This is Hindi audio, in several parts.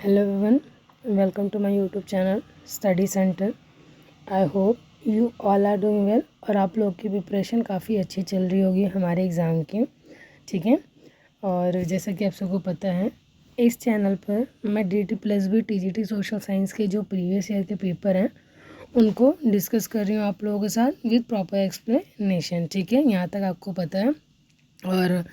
Hello everyone, welcome to my YouTube channel Study Center. I hope you all are doing well और आप लोग की प्रिपरेशन काफ़ी अच्छी चल रही होगी हमारे एग्ज़ाम की, ठीक है। और जैसा कि आप सबको पता है, इस चैनल पर मैं DT+B TGT सोशल साइंस के जो प्रीवियस ईयर के पेपर हैं उनको डिस्कस कर रही हूँ आप लोगों के साथ विद प्रॉपर एक्सप्लेनेशन, ठीक है। यहाँ तक आपको पता है। और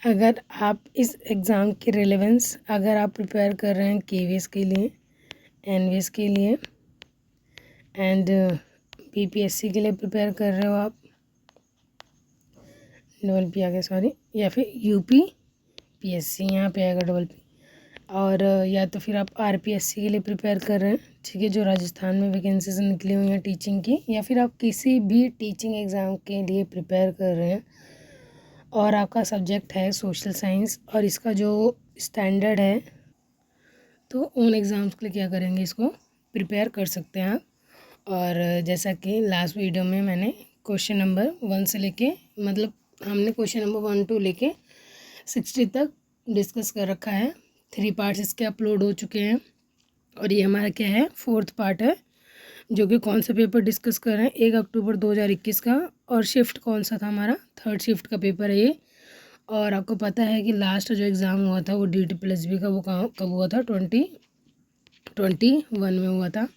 अगर आप इस एग्ज़ाम की रिलेवेंस अगर आप प्रिपेयर कर रहे हैं KVS के लिए, NVS के लिए एंड PPSC के लिए प्रिपेयर कर रहे हो आप, डबल पी आ गया सॉरी, या फिर UP PSC यहाँ पे आएगा डबल पी, और या तो फिर आप RPSC के लिए प्रिपेयर कर रहे हैं, ठीक है, जो राजस्थान में वैकेंसीज निकली हुई हैं टीचिंग की, या फिर आप किसी भी टीचिंग एग्ज़ाम के लिए प्रिपेयर कर रहे हैं और आपका सब्जेक्ट है सोशल साइंस और इसका जो स्टैंडर्ड है, तो उन एग्ज़ाम्स के लिए क्या करेंगे, इसको प्रिपेयर कर सकते हैं आप। और जैसा कि लास्ट वीडियो में मैंने क्वेश्चन नंबर 1 से लेके मतलब हमने क्वेश्चन नंबर 1 to लेके 60 तक डिस्कस कर रखा है। 3 पार्ट्स इसके अपलोड हो चुके हैं और ये हमारा क्या है, 4th पार्ट है, जो कि कौन सा पेपर डिस्कस कर रहे हैं, 1 अक्टूबर 2021 का। और शिफ्ट कौन सा था हमारा, 3rd शिफ्ट का पेपर है ये। और आपको पता है कि लास्ट जो एग्ज़ाम हुआ था वो DT+B का, वो कब हुआ था, 2021 में हुआ था।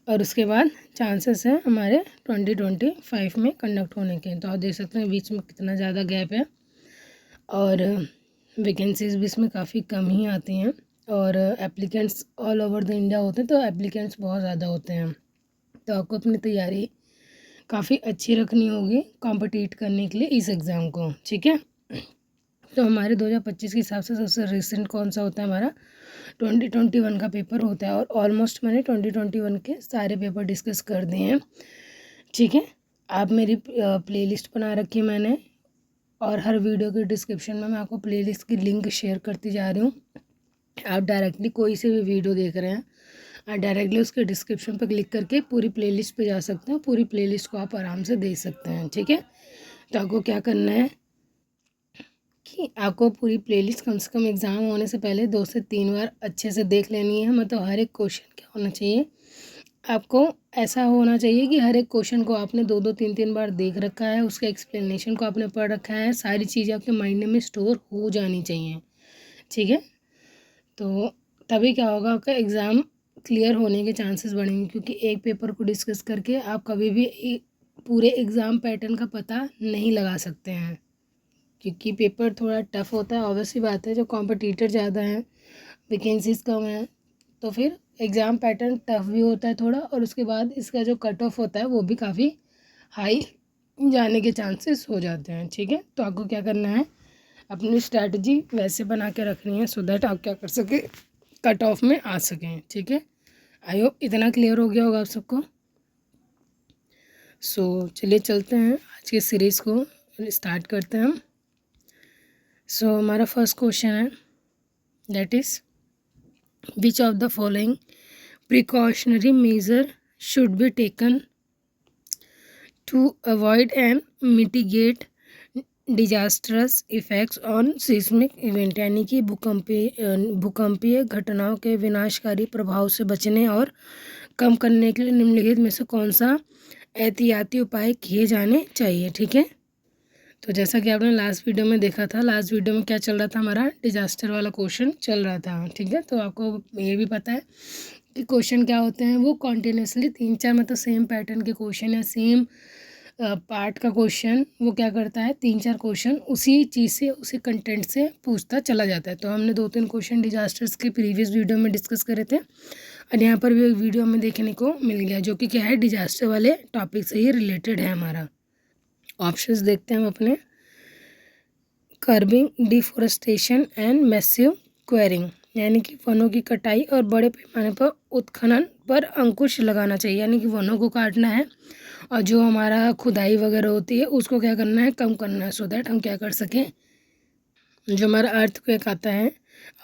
और उसके बाद चांसेस हैं हमारे 2025 में कंडक्ट होने के। तो आप देख सकते हैं बीच में कितना ज़्यादा गैप है और वैकेंसीज भी इसमें काफ़ी कम ही आती हैं और applicants all over the India होते हैं, तो एप्लीकेंट्स बहुत ज़्यादा होते हैं। तो आपको अपनी तैयारी काफ़ी अच्छी रखनी होगी कॉम्पिटिट करने के लिए इस एग्ज़ाम को, ठीक है। तो हमारे 2025 के हिसाब से सबसे रिसेंट कौन सा होता है, हमारा 2021 का पेपर होता है। और ऑलमोस्ट मैंने 2021 के सारे पेपर डिस्कस कर दिए हैं, ठीक है। आप मेरी प्लेलिस्ट बना रखी है मैंने, और हर वीडियो के डिस्क्रिप्शन में मैं आपको प्लेलिस्ट की लिंक शेयर करती जा रही हूँ। आप डायरेक्टली कोई से भी वीडियो देख रहे हैं, आप डायरेक्टली उसके डिस्क्रिप्शन पर क्लिक करके पूरी प्लेलिस्ट पे जा सकते हैं, पूरी प्लेलिस्ट को आप आराम से देख सकते हैं, ठीक है। तो आपको क्या करना है कि आपको पूरी प्लेलिस्ट कम से कम एग्ज़ाम होने से पहले 2 से 3 बार अच्छे से देख लेनी है। मतलब हर एक क्वेश्चन क्या होना चाहिए, आपको ऐसा होना चाहिए कि हर एक क्वेश्चन को आपने 2-2 3-3 बार देख रखा है, उसके एक्सप्लेनेशन को आपने पढ़ रखा है, सारी चीज़ें आपके माइंड में स्टोर हो जानी चाहिए, ठीक है। तो तभी क्या होगा, आपका एग्ज़ाम क्लियर होने के चांसेस बढ़ेंगे, क्योंकि एक पेपर को डिस्कस करके आप कभी भी पूरे एग्ज़ाम पैटर्न का पता नहीं लगा सकते हैं, क्योंकि पेपर थोड़ा टफ होता है। ऑब्वियसली बात है, जब कॉम्पिटिटर ज़्यादा हैं, वैकेंसीज कम हैं, तो फिर एग्ज़ाम पैटर्न टफ भी होता है थोड़ा, और उसके बाद इसका जो कट ऑफ होता है वो भी काफ़ी हाई जाने के चांसेस हो जाते हैं, ठीक है। तो आपको क्या करना है, अपनी स्ट्रैटेजी वैसे बना के रखनी है सो दैट आप क्या कर सके, कट ऑफ में आ सकें, ठीक है। आई होप इतना क्लियर हो गया होगा आप सबको। सो चलिए चलते हैं, आज के सीरीज़ को स्टार्ट करते हैं हम। सो हमारा फर्स्ट क्वेश्चन है, that is which of the following precautionary measure should be taken to avoid and mitigate disastrous effects on seismic event, यानी कि भूकंपीय घटनाओं के विनाशकारी प्रभाव से बचने और कम करने के लिए निम्नलिखित में से कौन सा एहतियाती उपाय किए जाने चाहिए, ठीक है। तो जैसा कि आपने लास्ट वीडियो में देखा था, लास्ट वीडियो में क्या चल रहा था, हमारा डिजास्टर वाला क्वेश्चन चल रहा था, ठीक है। तो आपको ये भी पता है कि क्वेश्चन क्या होते हैं, वो कॉन्टिन्यूसली 3-4 मतलब सेम पैटर्न के क्वेश्चन या सेम पार्ट का क्वेश्चन वो क्या करता है, 3-4 क्वेश्चन उसी चीज़ से, उसी कंटेंट से पूछता चला जाता है। तो हमने 2-3 क्वेश्चन डिजास्टर्स के प्रीवियस वीडियो में डिस्कस करे थे, और यहाँ पर भी एक वीडियो में देखने को मिल गया, जो कि क्या है, डिजास्टर वाले टॉपिक से ही रिलेटेड है हमारा। ऑप्शंस देखते हैं हम अपने, curbing deforestation and massive quarrying, यानी कि वनों की कटाई और बड़े पैमाने पर उत्खनन पर अंकुश लगाना चाहिए, यानी कि वनों को काटना है और जो हमारा खुदाई वगैरह होती है उसको क्या करना है, कम करना है, सो दैट हम क्या कर सकें, जो हमारा अर्थक्वेक आता है।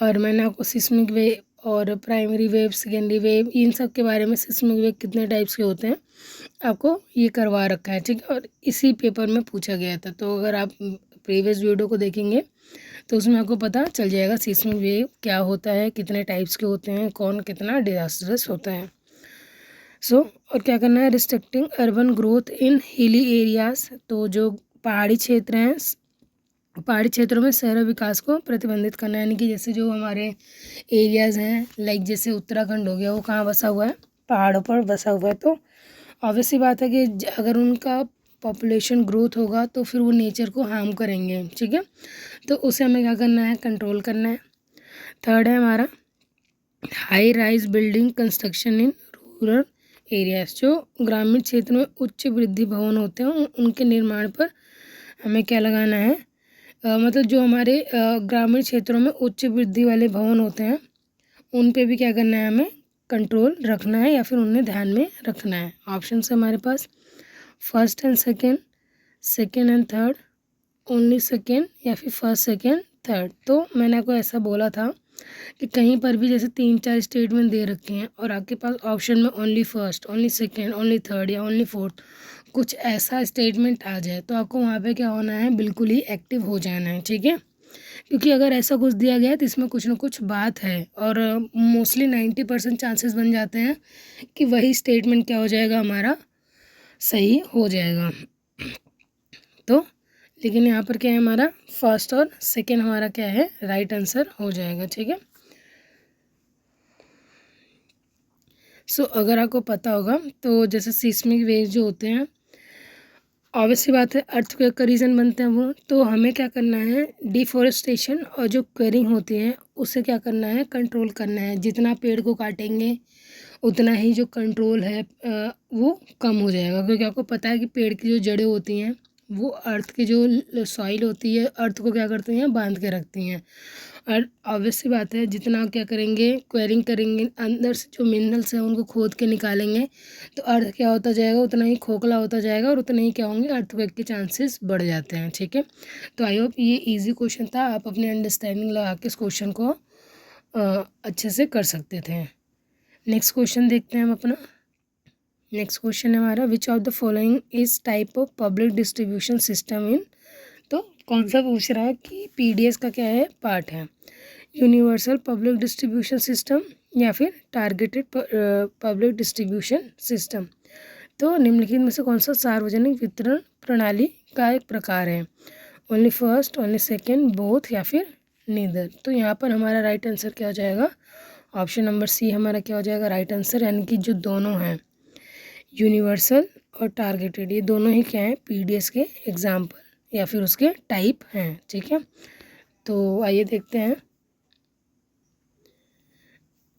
और मैंने आपको सिस्मिक वेव और प्राइमरी वेव, सेकेंडरी वेव, इन सब के बारे में, सिस्मिक वेव कितने टाइप्स के होते हैं आपको ये करवा रखा है, ठीक है। और इसी पेपर में पूछा गया था, तो अगर आप प्रीवियस वीडियो को देखेंगे तो उसमें आपको पता चल जाएगा सीस्मिक वेव क्या होता है, कितने टाइप्स के होते हैं, कौन कितना डिजास्टरस होता है। और क्या करना है, restricting urban growth in hilly areas, तो जो पहाड़ी क्षेत्र हैं, पहाड़ी क्षेत्रों में शहर विकास को प्रतिबंधित करना है। यानी कि जैसे जो हमारे एरियाज़ हैं, लाइक जैसे उत्तराखंड हो गया, वो कहाँ बसा हुआ है, पहाड़ों पर बसा हुआ है। तो ऑब्वियसली बात है कि अगर उनका पॉपुलेशन ग्रोथ होगा तो फिर वो नेचर को हार्म करेंगे, ठीक है। तो उसे हमें क्या करना है, कंट्रोल करना है। थर्ड है हमारा high rise building construction in rural areas, जो ग्रामीण क्षेत्र में उच्च वृद्धि भवन होते हैं उनके निर्माण पर हमें क्या लगाना है, मतलब जो हमारे ग्रामीण क्षेत्रों में उच्च वृद्धि वाले भवन होते हैं उन पे भी क्या करना है, हमें कंट्रोल रखना है या फिर उन्हें ध्यान में रखना है। ऑप्शन है हमारे पास first and second, second and third, only second या फिर फर्स्ट सेकेंड थर्ड। तो मैंने आपको ऐसा बोला था कि कहीं पर भी जैसे 3-4 स्टेटमेंट दे रखे हैं और आपके पास ऑप्शन में only first, only second, only third या ओनली फोर्थ कुछ ऐसा स्टेटमेंट आ जाए तो आपको वहाँ पे क्या होना है, बिल्कुल ही एक्टिव हो जाना है, ठीक है। क्योंकि अगर ऐसा कुछ दिया गया है तो इसमें कुछ ना कुछ बात है और मोस्टली 90% चांसेस बन जाते हैं कि वही स्टेटमेंट क्या हो जाएगा, हमारा सही हो जाएगा। तो लेकिन यहाँ पर क्या है, हमारा फर्स्ट और सेकेंड हमारा क्या है, राइट आंसर हो जाएगा, ठीक है। अगर आपको पता होगा तो जैसे सीस्मिक वेव जो होते हैं, ऑब्वियसली बात है अर्थक्वेक का रीज़न बनते हैं वो, तो हमें क्या करना है, डिफॉरेस्टेशन और जो क्वेरिंग होती है उससे क्या करना है, कंट्रोल करना है। जितना पेड़ को काटेंगे उतना ही जो कंट्रोल है वो कम हो जाएगा, क्योंकि आपको पता है कि पेड़ की जो जड़ें होती हैं वो अर्थ की जो सॉइल होती है अर्थ को क्या करती हैं, बांध के रखती हैं। और ऑब्वियसली बात है जितना क्या करेंगे, क्वेरिंग करेंगे, अंदर से जो मिनरल्स हैं उनको खोद के निकालेंगे तो अर्थ क्या होता जाएगा, उतना ही खोखला होता जाएगा और उतना ही क्या होंगे, अर्थक्वेक के चांसेस बढ़ जाते हैं, ठीक है। तो आई होप ये इजी क्वेश्चन था, आप अपनी अंडरस्टैंडिंग लगा के इस क्वेश्चन को अच्छे से कर सकते थे। नेक्स्ट क्वेश्चन देखते हैं हम अपना। नेक्स्ट क्वेश्चन है हमारा, which of the following is type of public distribution system in, तो कौन सा पूछ रहा है कि पीडीएस का क्या है, पार्ट है, यूनिवर्सल पब्लिक डिस्ट्रीब्यूशन सिस्टम या फिर टारगेटेड पब्लिक डिस्ट्रीब्यूशन सिस्टम। तो निम्नलिखित में से कौन सा सार्वजनिक वितरण प्रणाली का एक प्रकार है, only first, only second, both या फिर नीदर। तो यहाँ पर हमारा राइट आंसर क्या हो जाएगा, ऑप्शन नंबर सी हमारा क्या हो जाएगा राइट आंसर, यानी कि जो दोनों हैं यूनिवर्सल और टारगेटेड, ये दोनों ही क्या हैं, पीडीएस के एग्जाम्पल या फिर उसके टाइप हैं, ठीक है। तो आइए देखते हैं।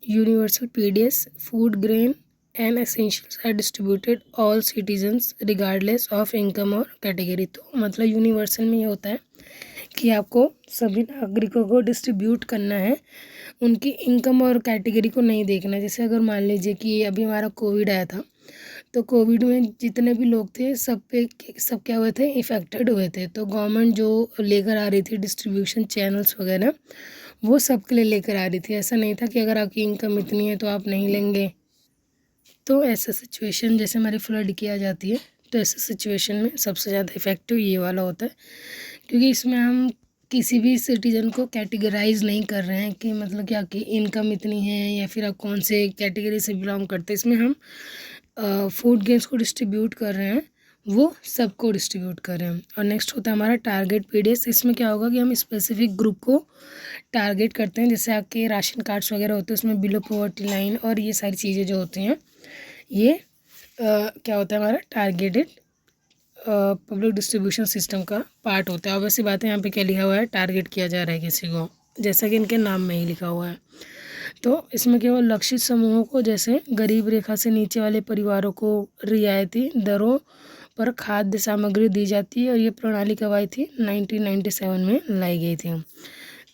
Universal PDS, food grain and essentials are distributed all citizens regardless of income और कैटेगरी। तो मतलब यूनिवर्सल में ये होता है कि आपको सभी नागरिकों को डिस्ट्रीब्यूट करना है, उनकी इनकम और कैटेगरी को नहीं देखना। जैसे अगर मान लीजिए कि अभी हमारा कोविड आया था तो कोविड में जितने भी लोग थे सब क्या हुए थे, इफ़ेक्टेड हुए थे। तो गवर्नमेंट जो लेकर आ रही थी डिस्ट्रीब्यूशन चैनल्स वगैरह वो सबके लिए लेकर आ रही थी। ऐसा नहीं था कि अगर आपकी इनकम इतनी है तो आप नहीं लेंगे। तो ऐसा सिचुएशन जैसे हमारी फ्लड की आ जाती है तो ऐसे सिचुएशन में सबसे ज़्यादा इफ़ेक्टिव ये वाला होता है, क्योंकि इसमें हम किसी भी सिटीजन को कैटेगराइज नहीं कर रहे हैं कि मतलब कि आपकी इनकम इतनी है या फिर आप कौन से कैटेगरी से बिलोंग करते हैं। इसमें हम फूड गेम्स को डिस्ट्रीब्यूट कर रहे हैं, वो सबको डिस्ट्रीब्यूट कर रहे हैं। और नेक्स्ट होता है हमारा टारगेट पीडीएस। इसमें क्या होगा कि हम स्पेसिफिक ग्रुप को टारगेट करते हैं, जैसे आपके राशन कार्ड्स वगैरह होते हैं उसमें बिलो पॉवर्टी लाइन और ये सारी चीज़ें जो होती हैं ये क्या होता है, हमारा टारगेटेड पब्लिक डिस्ट्रीब्यूशन सिस्टम का पार्ट होता है। ऑब्वियसली बात है यहाँ पे क्या लिखा हुआ है, टारगेट किया जा रहा है किसी को, जैसा कि इनके नाम में ही लिखा हुआ है। तो इसमें केवल लक्षित समूहों को, जैसे गरीब रेखा से नीचे वाले परिवारों को रियायती दरों पर खाद्य सामग्री दी जाती है और ये प्रणाली कब आई थी, 1997 में लाई गई थी।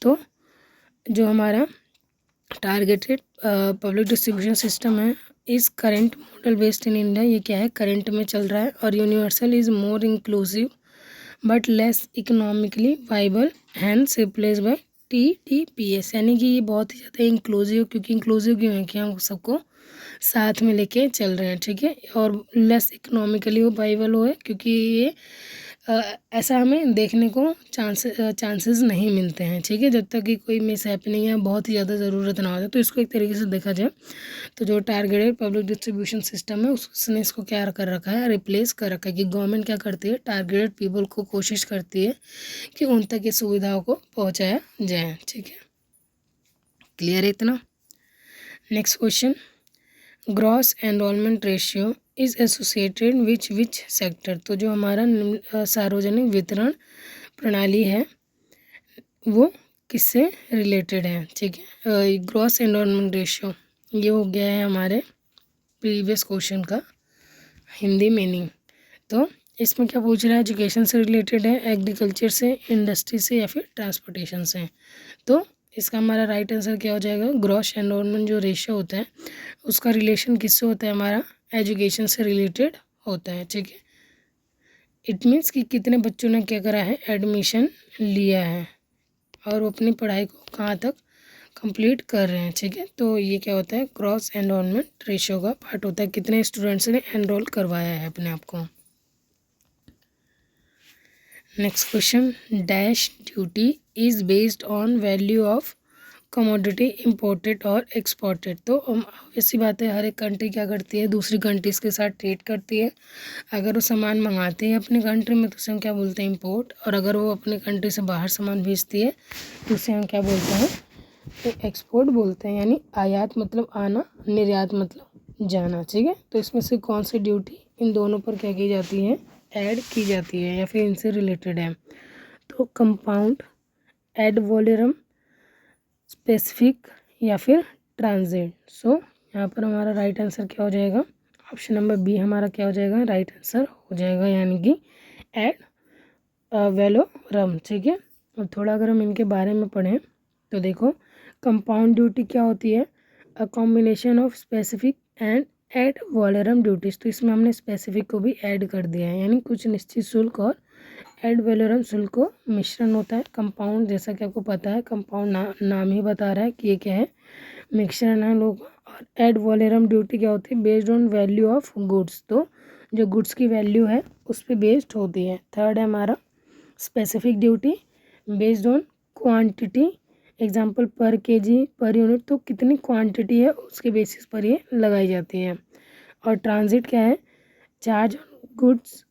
तो जो हमारा टारगेटेड पब्लिक डिस्ट्रीब्यूशन सिस्टम है इस current model based in India, ये क्या है, करेंट में चल रहा है। और universal is more inclusive but less economically viable hence replace by TDPS, यानी कि ये बहुत ही ज़्यादा इंक्लूसिव, क्योंकि इंक्लूसिव क्यों है कि हम सबको साथ में लेके चल रहे हैं, ठीक है। और लेस इकोनॉमिकली वो वाइबल हो है क्योंकि ये ऐसा हमें देखने को चांसेस नहीं मिलते हैं, ठीक है, जब तक कि कोई मिस हैपनिंग या बहुत ही ज़्यादा ज़रूरत ना हो जाए। तो इसको एक तरीके से देखा जाए तो जो टारगेटेड पब्लिक डिस्ट्रीब्यूशन सिस्टम है उसने इसको क्या कर रखा है, रिप्लेस कर रखा है कि गवर्नमेंट क्या करती है, टारगेटेड पीपल को कोशिश करती है कि उन तक ये सुविधाओं को पहुँचाया जाए, ठीक है। क्लियर है इतना। Next question, gross enrolment ratio is associated which sector. तो जो हमारा सार्वजनिक वितरण प्रणाली है वो किससे रिलेटेड है, ठीक है। ग्रॉस एनरोलमेंट रेशियो ये हो गया है हमारे प्रीवियस क्वेश्चन का हिंदी मीनिंग। तो इसमें क्या पूछ रहा है, एजुकेशन से रिलेटेड है, एग्रीकल्चर से, इंडस्ट्री से या फिर ट्रांसपोर्टेशन से। तो इसका हमारा राइट आंसर क्या हो जाएगा, ग्रॉस एनरोलमेंट जो रेशियो होता है उसका रिलेशन किससे होता है, हमारा एजुकेशन से रिलेटेड होता है, ठीक है। इट मीन्स कि कितने बच्चों ने क्या करा है, एडमिशन लिया है और वो अपनी पढ़ाई को कहाँ तक कंप्लीट कर रहे हैं, ठीक है। तो ये क्या होता है, क्रॉस एनरोलमेंट रेशियो का पार्ट होता है, कितने स्टूडेंट्स ने एनरोल करवाया है अपने आप को। Next question, dash duty is based on value of commodity imported और एक्सपोर्टेड। तो ऐसी बात है, हर एक कंट्री क्या करती है, दूसरी कंट्रीज़ के साथ ट्रेड करती है। अगर वो सामान मंगाते हैं अपनी कंट्री में तो उसे हम क्या बोलते हैं, इम्पोर्ट। और अगर वो अपनी कंट्री से बाहर सामान भेजती है तो उसे हम क्या बोलते हैं, तो एक्सपोर्ट बोलते हैं। यानी आयात मतलब आना, निर्यात मतलब जाना, ठीक है। तो इसमें से कौन सी ड्यूटी इन दोनों पर क्या की जाती है, ऐड की जाती है या फिर इनसे रिलेटेड है। तो कंपाउंड, एड वॉल्यूम, स्पेसिफिक या फिर ट्रांजिट। सो यहाँ पर हमारा राइट आंसर क्या हो जाएगा, ऑप्शन नंबर बी हमारा क्या हो जाएगा, राइट आंसर हो जाएगा, यानी कि एड वैलोरम, ठीक है। और थोड़ा अगर हम इनके बारे में पढ़ें तो देखो, कंपाउंड ड्यूटी क्या होती है, a combination of specific and ad volume duties. तो इसमें हमने स्पेसिफिक को भी ऐड कर दिया है, यानी कुछ निश्चित शुल्क और एड वैलोरम शुल्क को मिश्रण होता है। कंपाउंड जैसा कि आपको पता है, कंपाउंड नाम ही बता रहा है कि ये क्या है, मिश्रण है लोग। और एड वैलोरम ड्यूटी क्या होती है, based on value of goods. तो जो गुड्स की वैल्यू है उस पर बेस्ड होती है। थर्ड है हमारा specific duty, based on quantity, example पर केजी, पर यूनिट। तो कितनी क्वांटिटी है उसके बेसिस पर ये लगाई जाती है। और ट्रांजिट क्या है, charge on goods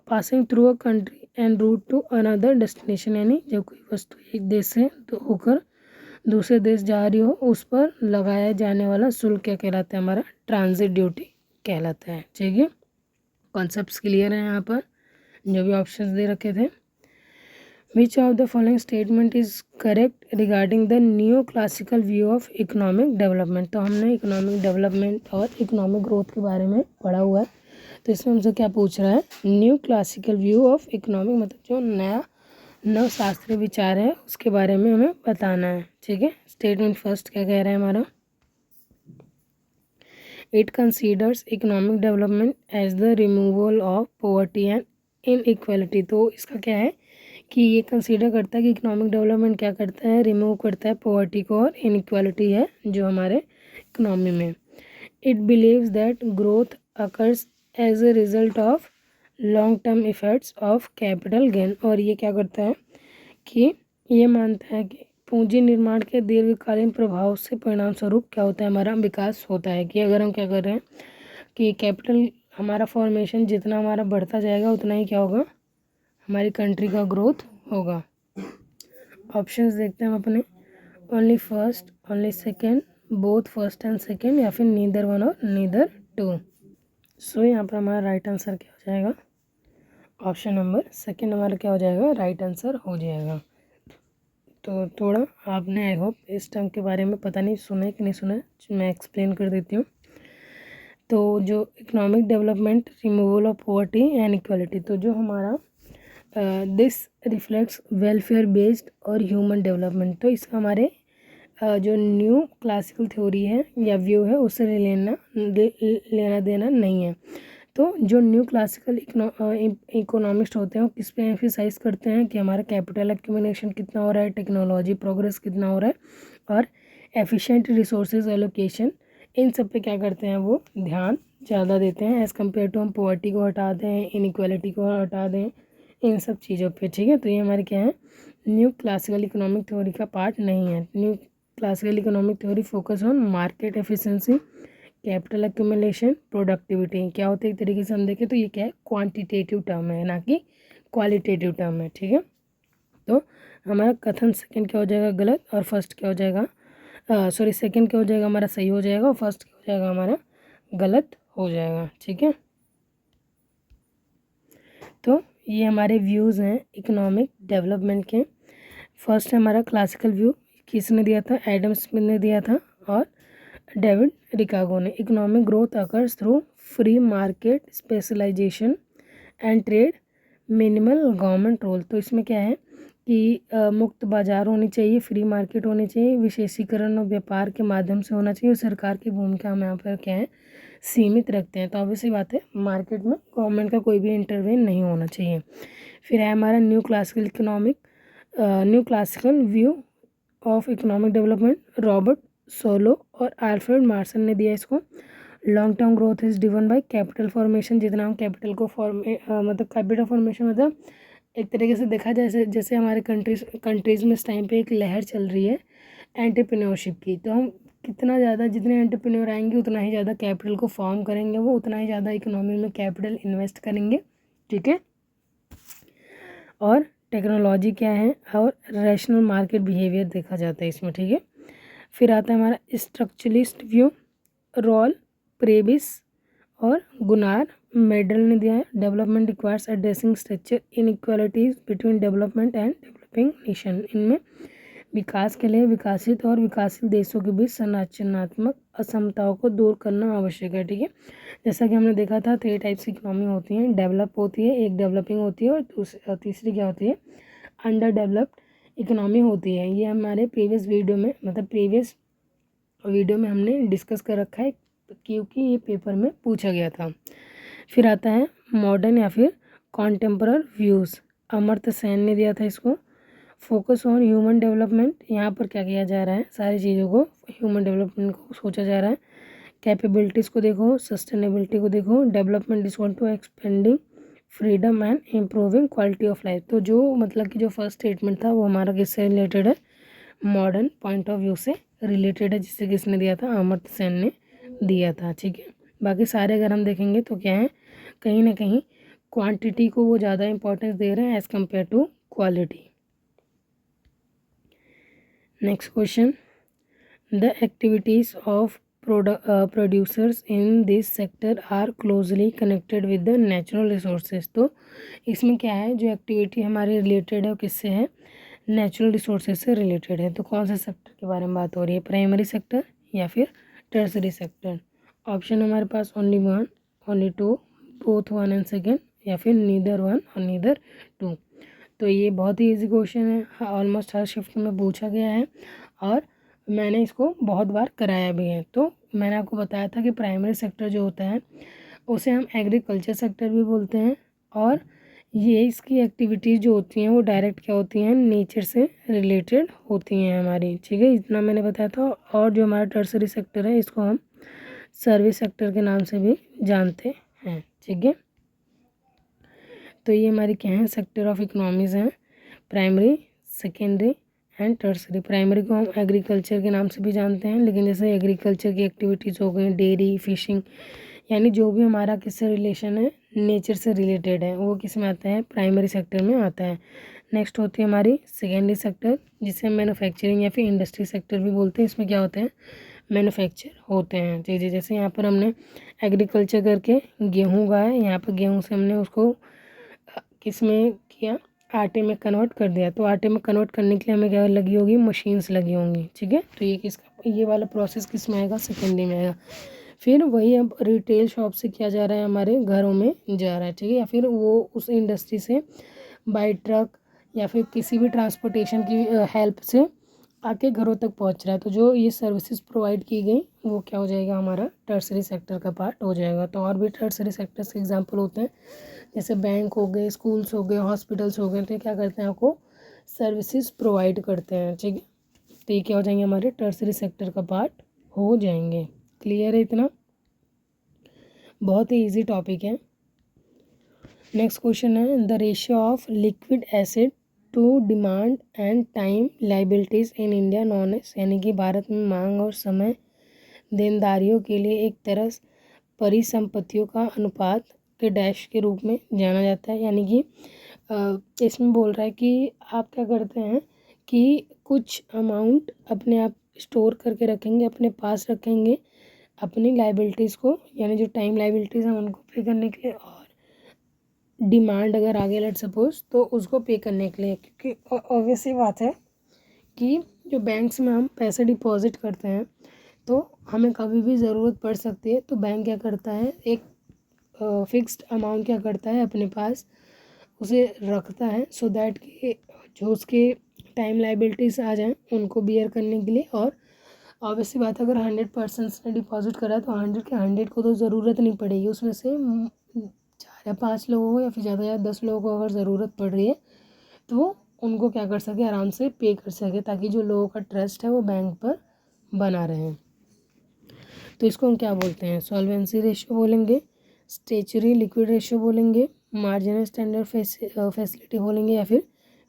passing through a country and route to another destination. यानी जब कोई वस्तु एक देश से तो होकर दूसरे देश जा रही हो उस पर लगाया जाने वाला शुल्क क्या कहलाता है, हमारा ट्रांजिट ड्यूटी कहलाता है, ठीक है। कॉन्सेप्ट्स क्लियर हैं यहाँ पर, जो भी ऑप्शंस दे रखे थे। विच of the following statement is correct regarding the new classical view of economic development. तो हमने इकोनॉमिक डेवलपमेंट और इकोनॉमिक ग्रोथ के बारे में पढ़ा हुआ है। तो इसमें हमसे क्या पूछ रहा है, new classical view of economic मतलब जो नया नवशास्त्रीय विचार है उसके बारे में हमें बताना है, ठीक है। स्टेटमेंट फर्स्ट क्या कह रहा है हमारा, it considers economic development as the removal of poverty and inequality. तो इसका क्या है कि ये कंसीडर करता है कि इकोनॉमिक डेवलपमेंट क्या करता है, रिमूव करता है पॉवर्टी को और इनइक्वालिटी है जो हमारे इकोनॉमी में। It believes that growth occurs as a result of long term effects of capital gain. और ये क्या करता है कि ये मानता है कि पूंजी निर्माण के दीर्घकालीन प्रभाव से परिणाम स्वरूप क्या होता है, हमारा विकास होता है। कि अगर हम क्या कर रहे हैं कि कैपिटल हमारा फॉर्मेशन जितना हमारा बढ़ता जाएगा उतना ही क्या होगा, हमारी कंट्री का ग्रोथ होगा। ऑप्शंस देखते हैं हम अपने, only first, only second, both first and second, या फिर नीदर वन और नीदर टू। सो यहाँ पर हमारा राइट आंसर क्या हो जाएगा, ऑप्शन नंबर सेकेंड हमारा क्या हो जाएगा, राइट आंसर हो जाएगा। तो थोड़ा आपने आई होप इस टर्म के बारे में पता नहीं सुना है कि नहीं सुना है, मैं एक्सप्लेन कर देती हूँ। तो जो economic development, removal of poverty and equality, तो जो हमारा दिस रिफ्लेक्ट्स वेलफेयर बेस्ड और ह्यूमन डेवलपमेंट। तो इसका हमारे जो न्यू क्लासिकल थ्योरी है या व्यू है उससे लेना देना नहीं है। तो जो न्यू क्लासिकल इकोनॉमिस्ट होते हैं वो किस पे एम्फिसाइज करते हैं कि हमारा कैपिटल एक्यूमुलेशन कितना हो रहा है, टेक्नोलॉजी प्रोग्रेस कितना हो रहा है और एफिशिएंट रिसोर्सेज एलोकेशन, इन सब पे क्या करते हैं वो ध्यान ज़्यादा देते हैं एज़ कम्पेयर टू हम पॉवर्टी को हटा दें, इनइक्वालिटी को हटा दें, इन सब चीज़ों पे, ठीक है। तो ये हमारे क्या है, न्यू क्लासिकल इकोनॉमिक थ्योरी का पार्ट नहीं है। New classical economic theory focus on market efficiency, capital accumulation, productivity. क्या होता है एक तरीके से हम देखें तो ये क्या है, क्वांटिटेटिव टर्म है ना कि क्वालिटेटिव टर्म है, ठीक है। तो हमारा कथन सेकंड क्या हो जाएगा गलत, और फर्स्ट क्या हो जाएगा, सॉरी सेकंड क्या हो जाएगा हमारा सही हो जाएगा, और फर्स्ट क्या हो जाएगा हमारा गलत हो जाएगा, ठीक है। तो ये हमारे व्यूज़ हैं इकोनॉमिक डेवलपमेंट के। फर्स्ट है हमारा क्लासिकल व्यू, किसने दिया था, एडम स्मिथ ने दिया था और डेविड रिकागो ने। Economic growth occurs through free market, specialisation and trade, minimal government role. तो इसमें क्या है कि मुक्त बाजार होनी चाहिए, फ्री मार्केट होनी चाहिए, विशेषीकरण और व्यापार के माध्यम से होना चाहिए, और सरकार की भूमिका हम यहाँ पर क्या है सीमित रखते हैं। तो ऑब्वियसली बात है मार्केट में गवर्नमेंट का कोई भी इंटरवेन नहीं होना चाहिए। फिर है हमारा new classical view of economic development, Robert solo और अल्फ्रेड मार्शन ने दिया इसको। Long term growth is driven by capital formation, जितना हम कैपिटल को मतलब कैपिटल फॉर्मेशन मतलब एक तरीके से देखा जाए जैसे हमारे कंट्रीज़ में इस टाइम पे एक लहर चल रही है एंटरप्रेन्योरशिप की। तो हम कितना ज़्यादा, जितने एंटरप्रेन्योर आएंगे उतना ही ज़्यादा कैपिटल को फॉर्म करेंगे, वो उतना ही ज़्यादा इकोनॉमी में कैपिटल इन्वेस्ट करेंगे, ठीक है। और टेक्नोलॉजी क्या है, और रैशनल मार्केट बिहेवियर देखा जाता है इसमें, ठीक है। फिर आता है हमारा स्ट्रक्चरलिस्ट व्यू, रॉल प्रेबिस और गुनार मेडल ने दिया है। Development requires addressing structure inequalities between development and developing nation. इनमें विकास के लिए विकसित और विकासशील देशों के बीच संरचनात्मक असमताओं को दूर करना आवश्यक है, ठीक है। जैसा कि हमने देखा था 3 टाइप्स की इकोनॉमी होती हैं, डेवलप होती है, एक डेवलपिंग होती है, और तीसरी क्या होती है, अंडर डेवलप्ड इकोनॉमी होती है। ये हमारे प्रीवियस वीडियो में हमने डिस्कस कर रखा है, क्योंकि ये पेपर में पूछा गया था। फिर आता है मॉडर्न या फिर कॉन्टेम्पररी व्यूज़, अमर्त्य सेन ने दिया था इसको। फोकस ऑन ह्यूमन डेवलपमेंट, यहाँ पर क्या किया जा रहा है, सारी चीज़ों को ह्यूमन डेवलपमेंट को सोचा जा रहा है। कैपेबिलिटीज़ को देखो, सस्टेनेबिलिटी को देखो, development is to expanding freedom and improving quality of life. तो जो मतलब कि जो फर्स्ट स्टेटमेंट था वो हमारा किससे रिलेटेड है, मॉडर्न पॉइंट ऑफ व्यू से रिलेटेड है, जिससे किसने दिया था, अमर्त्य सेन ने दिया था, ठीक है। बाकी सारे अगर हम देखेंगे तो क्या है, कहीं ना कहीं क्वांटिटी को वो ज़्यादा इंपॉर्टेंस दे रहे हैं as compare to quality. Next question, the activities of producers in this sector are closely connected with the natural resources. तो इसमें क्या है, जो एक्टिविटी हमारी रिलेटेड है वो किससे है, नेचुरल रिसोर्सेज से रिलेटेड है। तो कौन से सेक्टर के बारे में बात हो रही है, प्राइमरी सेक्टर या फिर टर्सरी सेक्टर। ऑप्शन हमारे पास only 1, only 2, both 1 and second, या फिर नीदर 1 और नीदर 2। तो ये बहुत ही इजी क्वेश्चन है, ऑलमोस्ट हर शिफ्ट में पूछा गया है और मैंने इसको बहुत बार कराया भी है। तो मैंने आपको बताया था कि प्राइमरी सेक्टर जो होता है उसे हम एग्रीकल्चर सेक्टर भी बोलते हैं, और ये इसकी एक्टिविटीज़ जो होती हैं वो डायरेक्ट क्या होती हैं, नेचर से रिलेटेड होती हैं हमारी, ठीक है, इतना मैंने बताया था। और जो हमारा टर्सरी सेक्टर है इसको हम सर्विस सेक्टर के नाम से भी जानते हैं, ठीक है। तो ये हमारी क्या है, सेक्टर ऑफ इकोनॉमीज़ हैं, primary, secondary and tertiary. Primary को हम एग्रीकल्चर के नाम से भी जानते हैं, लेकिन जैसे एग्रीकल्चर की एक्टिविटीज़ हो गई, डेयरी, फिशिंग, यानी जो भी हमारा किससे रिलेशन है, नेचर से रिलेटेड है, वो किस में आता है, प्राइमरी सेक्टर में आता है। नेक्स्ट होती है हमारी सेकेंडरी सेक्टर, जिसे हम मैन्युफैक्चरिंग या फिर इंडस्ट्री सेक्टर भी बोलते हैं। इसमें क्या होते हैं, मैन्युफैक्चर होते हैं चीज़ें, जैसे यहाँ पर हमने एग्रीकल्चर करके गेहूँ उगाया, यहाँ पर गेहूँ से हमने उसको किस में किया, आटे में कन्वर्ट कर दिया। तो आटे में कन्वर्ट करने के लिए हमें क्या लगी होगी, मशीन्स लगी होंगी, ठीक है। तो ये किसका, ये वाला प्रोसेस किस में आएगा, सेकेंडरी में आएगा। फिर वही अब रिटेल शॉप से किया जा रहा है, हमारे घरों में जा रहा है, ठीक है, या फिर वो उस इंडस्ट्री से बाई ट्रक या फिर किसी भी ट्रांसपोर्टेशन की हेल्प से आके घरों तक पहुंच रहा है। तो जो ये सर्विसेज प्रोवाइड की गई वो क्या हो जाएगा, हमारा टर्सरी सेक्टर का पार्ट हो जाएगा। तो और भी टर्सरी सेक्टर्स के एग्जांपल होते हैं, जैसे बैंक हो गए, स्कूल्स हो गए, हॉस्पिटल्स हो गए, तो ये क्या करते हैं, आपको सर्विसेज प्रोवाइड करते हैं, ठीक है। तो ये क्या हो जाएंगे, हमारे टर्सरी सेक्टर का पार्ट हो जाएंगे। क्लियर है इतना, बहुत ही ईजी टॉपिक है। नेक्स्ट क्वेश्चन है the ratio of liquid acid to demand and time liabilities in India known as, यानी कि भारत में मांग और समय देनदारियों के लिए एक तरह परिसंपत्तियों का अनुपात के डैश के रूप में जाना जाता है। यानी कि इसमें बोल रहा है कि आप क्या करते हैं कि कुछ अमाउंट अपने आप स्टोर करके रखेंगे, अपने पास रखेंगे अपनी लाइबिलिटीज़ को, यानी जो टाइम लाइबिलिटीज़ हैं उनको पे करने के लिए, और डिमांड अगर आगे लेट सपोज तो उसको पे करने के लिए। क्योंकि ऑब्वियसली बात है कि जो बैंक्स में हम पैसे डिपॉजिट करते हैं तो हमें कभी भी ज़रूरत पड़ सकती है, तो बैंक क्या करता है एक फिक्स्ड अमाउंट क्या करता है अपने पास उसे रखता है, सो दैट कि जो उसके टाइम लाइबिलिटीज़ आ जाएं उनको बियर करने के लिए। और ऑब्वियसली बात है अगर 100% ने डिपॉजिट करा है तो 100 के 100 को तो ज़रूरत नहीं पड़ेगी, उसमें से 4 या 5 लोगों को या फिर ज़्यादा या 10 लोगों को अगर ज़रूरत पड़ रही है तो उनको क्या कर सके आराम से पे कर सके, ताकि जो लोगों का ट्रस्ट है वो बैंक पर बना रहे। तो इसको हम क्या बोलते हैं, सॉल्वेंसी रेशियो बोलेंगे, स्टेचुरी लिक्विड रेशियो बोलेंगे, मार्जिनल स्टैंडर्ड फैसिलिटी बोलेंगे, या फिर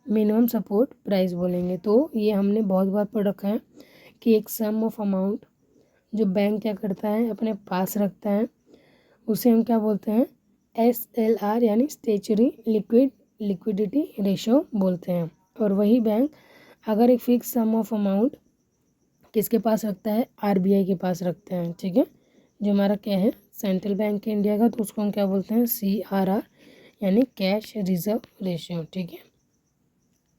मिनिमम सपोर्ट प्राइस बोलेंगे। तो ये हमने बहुत बार पढ़ रखा है कि एक सम ऑफ अमाउंट जो बैंक क्या करता है अपने पास रखता है उसे हम क्या बोलते हैं SLR यानी स्टेचुरी लिक्विडिटी रेशियो बोलते हैं। और वही बैंक अगर एक फिक्स सम ऑफ अमाउंट किसके पास रखता है RBI के पास रखते हैं, ठीक है, जो हमारा क्या है सेंट्रल बैंक है इंडिया का, तो उसको हम क्या बोलते हैं CRR यानी कैश रिजर्व रेशियो। ठीक है,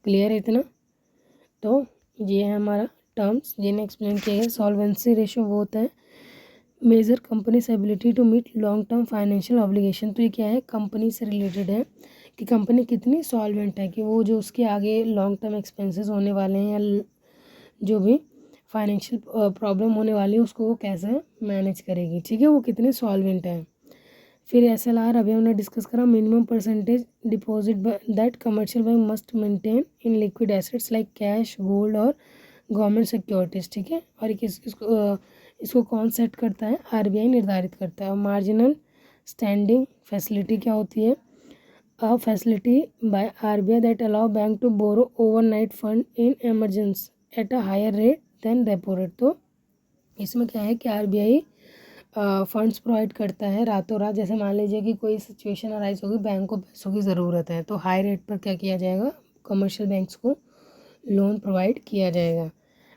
क्लियर है इतना। तो ये है हमारा टर्म्स जिन्हें एक्सप्लेन किया गया। सॉल्वेंसी रेशियो वो होता है measure company's ability to meet long term financial obligation. तो ये क्या है कंपनी से रिलेटेड है कि कंपनी कितनी सॉल्वेंट है, कि वो जो उसके आगे लॉन्ग टर्म एक्सपेंसेस होने वाले हैं या जो भी फाइनेंशियल प्रॉब्लम होने वाली है उसको वो कैसे मैनेज करेगी, ठीक है, वो कितनी सॉल्वेंट है। फिर SLR अभी हमने डिस्कस करा minimum percentage deposit that commercial bank must maintain in liquid assets like cash gold और गवर्नमेंट सिक्योरिटीज़, ठीक है। और इसको कौन सेट करता है RBI निर्धारित करता है। और मार्जिनल स्टैंडिंग फैसिलिटी क्या होती है a facility by RBI that allow bank to borrow overnight fund in emergency at a higher rate than repo rate. तो इसमें क्या है कि RBI फंड्स प्रोवाइड करता है रातों रात। जैसे मान लीजिए कि कोई सिचुएशन अराइज होगी, बैंक को पैसों की ज़रूरत है, तो हाई रेट पर क्या किया जाएगा कमर्शियल बैंक्स को लोन प्रोवाइड किया जाएगा।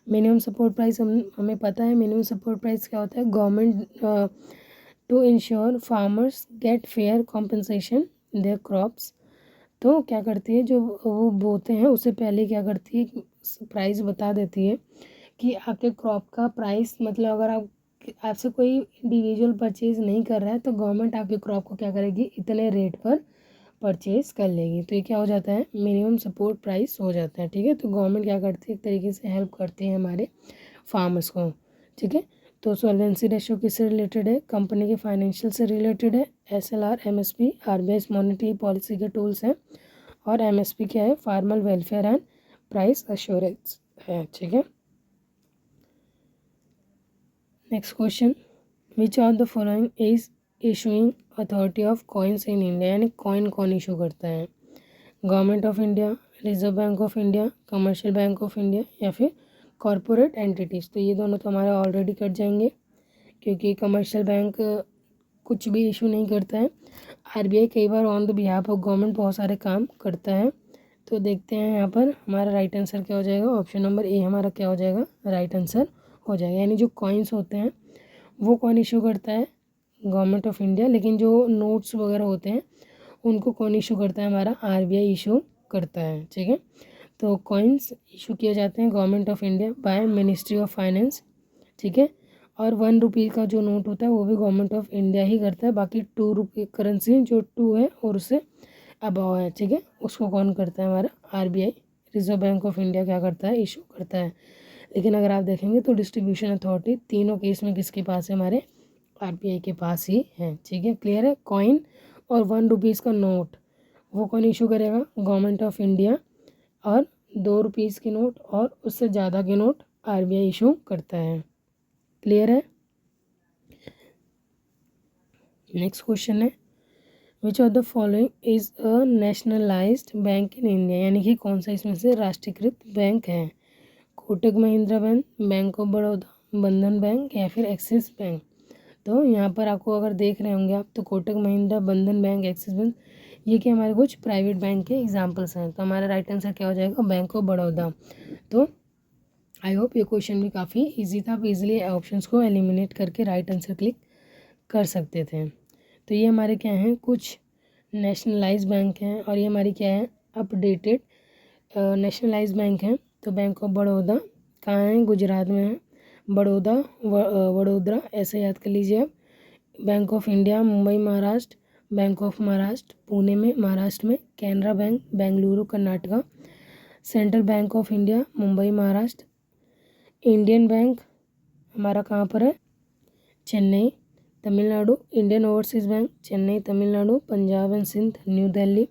मिनिमम सपोर्ट प्राइस हमें पता है मिनिमम सपोर्ट प्राइस क्या होता है government to ensure farmers get fair compensation their crops. तो क्या करती है जो वो बोते हैं उससे पहले क्या करती है प्राइस बता देती है कि आपके क्रॉप का प्राइस, मतलब अगर आपसे कोई इंडिविजुअल परचेज़ नहीं कर रहा है तो गवर्नमेंट आपके क्रॉप को क्या करेगी इतने रेट पर परचेज़ कर लेगी। तो ये क्या हो जाता है मिनिमम सपोर्ट प्राइस हो जाता है, ठीक है। तो गवर्नमेंट क्या करती है एक तरीके से हेल्प करती है हमारे फार्मर्स को, ठीक है। तो सॉल्वेंसी रेशियो किससे रिलेटेड है कंपनी के फाइनेंशियल से रिलेटेड है। SLR MSP RBI monetary policy के टूल्स हैं, और MSP क्या है farmer welfare and price assurance है, ठीक है। Next question which of the following is issuing authority of coins in India, यानी कॉइन कौन इशू करता है government of India, reserve bank of India, commercial bank of India, या फिर कॉरपोरेट एंटिटीज़। तो ये दोनों तो हमारे ऑलरेडी कट जाएंगे क्योंकि कमर्शियल बैंक कुछ भी इशू नहीं करता है। RBI कई बार on the behalf of government बहुत सारे काम करता है। तो देखते हैं यहाँ पर हमारा राइट आंसर क्या हो जाएगा। ऑप्शन नंबर A हमारा क्या हो जाएगा राइट आंसर हो जाएगा। यानी जो कॉइन्स होते हैं वो कौन इशू करता है गवर्नमेंट ऑफ इंडिया, लेकिन जो नोट्स वगैरह होते हैं उनको कौन इशू करता है हमारा RBI इशू करता है, ठीक है। तो कॉइन्स इशू किए जाते हैं government of India by ministry of finance, ठीक है। और 1 रुपये का जो नोट होता है वो भी गवर्नमेंट ऑफ इंडिया ही करता है। बाकी 2 रुपये करेंसी जो 2 है और उससे अबव है, ठीक है, उसको कौन करता है हमारा RBI reserve bank of India क्या करता है इशू करता है। लेकिन अगर आप देखेंगे तो डिस्ट्रीब्यूशन अथॉरिटी तीनों केस में किसके पास है हमारे RBI के पास ही है, ठीक है, क्लियर है। कॉइन और 1 रुपीज़ का नोट वो कौन इशू करेगा गवर्नमेंट ऑफ इंडिया, और 2 रुपीज़ के नोट और उससे ज़्यादा के नोट RBI इशू करता है, क्लियर है। नेक्स्ट क्वेश्चन है विच of the following is a nationalised bank in India, यानी कि कौन सा इसमें से राष्ट्रीयकृत बैंक है? Kotak Mahindra bank, bank of Baroda, बंधन बैंक या फिर एक्सिस बैंक। तो यहाँ पर आपको अगर देख रहे होंगे आप तो कोटक महिंद्रा, बंधन बैंक, एक्सिस बैंक, ये कि हमारे कुछ प्राइवेट बैंक के एग्जाम्पल्स हैं। तो हमारा राइट आंसर क्या हो जाएगा? Bank of Baroda. तो आई होप ये क्वेश्चन भी काफ़ी इजी था, आप इजीली ऑप्शंस को एलिमिनेट करके राइट आंसर क्लिक कर सकते थे। तो ये हमारे क्या हैं, कुछ नेशनलाइज बैंक हैं और ये हमारी क्या है, अपडेटेड नेशनलाइज बैंक हैं। तो बैंक ऑफ बड़ौदा कहाँ है? गुजरात में है। वडोदरा ऐसे याद कर लीजिए आप। Bank of India Mumbai Maharashtra, bank of Maharashtra Pune में महाराष्ट्र में, Canara bank Bengaluru Karnataka, central bank of India Mumbai Maharashtra, Indian bank हमारा कहाँ पर है? Chennai Tamil Nadu, Indian overseas bank Chennai Tamil Nadu, Punjab and Sind new Delhi,